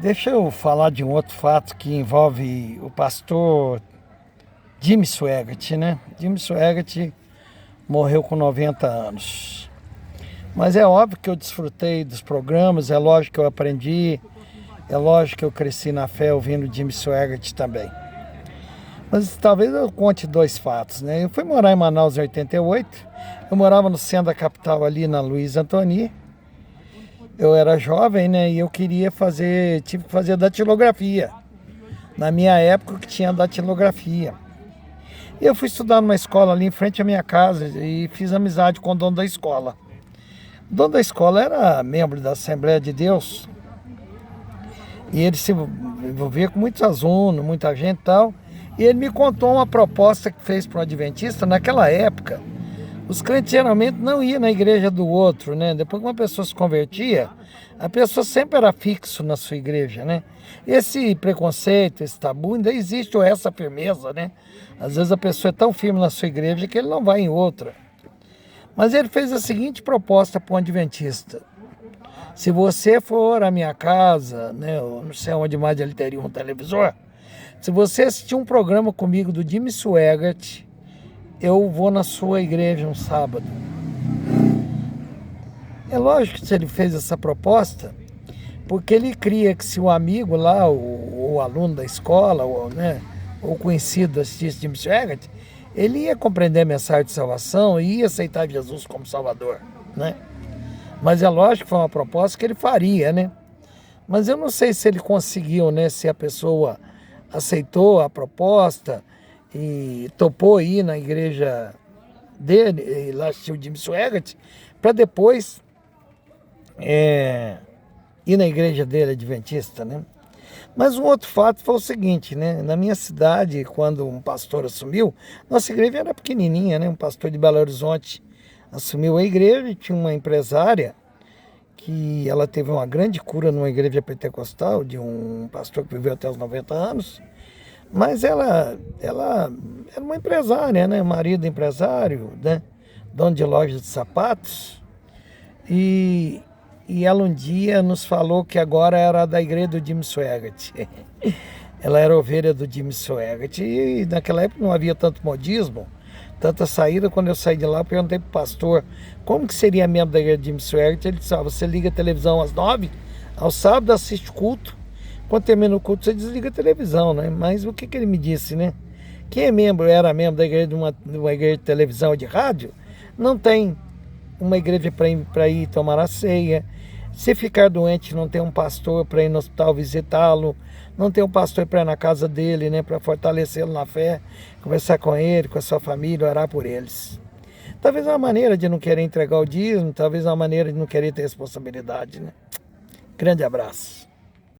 Deixa eu falar de um outro fato que envolve o pastor Jimmy Swaggart, né? Jimmy Swaggart morreu com 90 anos. Mas é óbvio que eu desfrutei dos programas, é lógico que eu aprendi, é lógico que eu cresci na fé ouvindo Jimmy Swaggart também. Mas talvez eu conte dois fatos, né? Eu fui morar em Manaus em 88, eu morava no centro da capital ali na Luiz Antoni. Eu era jovem, né? E eu tive que fazer datilografia. Na minha época que tinha datilografia. E eu fui estudar numa escola ali em frente à minha casa e fiz amizade com o dono da escola. O dono da escola era membro da Assembleia de Deus e ele se envolvia com muitos alunos, muita gente e tal. E ele me contou uma proposta que fez para um adventista. Naquela época, os crentes geralmente não iam na igreja do outro, né? Depois que uma pessoa se convertia, a pessoa sempre era fixo na sua igreja, né? Esse preconceito, esse tabu, ainda existe, ou essa firmeza, né? Às vezes a pessoa é tão firme na sua igreja que ele não vai em outra. Mas ele fez a seguinte proposta para um adventista: se você for à minha casa, né? Eu não sei onde mais ele teria um televisor. Se você assistir um programa comigo do Jimmy Swaggart, eu vou na sua igreja um sábado. É lógico que se ele fez essa proposta, porque ele cria que se o amigo lá, o aluno da escola, ou conhecido assistisse Jimmy Swaggart, ele ia compreender a mensagem de salvação e ia aceitar Jesus como Salvador, né? Mas é lógico que foi uma proposta que ele faria, né? Mas eu não sei se ele conseguiu, né? Se a pessoa aceitou a proposta e topou ir na igreja dele, e lá assistiu o Jimmy Swaggart, para depois ir na igreja dele, adventista, né? Mas um outro fato foi o seguinte, né? Na minha cidade, quando um pastor assumiu, nossa igreja era pequenininha, né? Um pastor de Belo Horizonte assumiu a igreja e tinha uma empresária que ela teve uma grande cura numa igreja pentecostal de um pastor que viveu até os 90 anos. Mas ela era uma empresária, né? Marido empresário, né? Dono de loja de sapatos. E ela um dia nos falou que agora era da igreja do Jimmy Swaggart. Ela era ovelha do Jimmy Swaggart. E naquela época não havia tanto modismo, tanta saída. Quando eu saí de lá, eu perguntei para o pastor como que seria membro da igreja do Jimmy Swaggart. Ele disse: você liga a televisão às 9, ao sábado assiste o culto. Quando termina o culto, você desliga a televisão, né? Mas o que ele me disse, né? Quem era membro da igreja de uma igreja de televisão ou de rádio, não tem uma igreja para ir tomar a ceia. Se ficar doente, não tem um pastor para ir no hospital visitá-lo, não tem um pastor para ir na casa dele, né, para fortalecê-lo na fé, conversar com ele, com a sua família, orar por eles. Talvez uma maneira de não querer entregar o dízimo, talvez uma maneira de não querer ter responsabilidade, né? Grande abraço.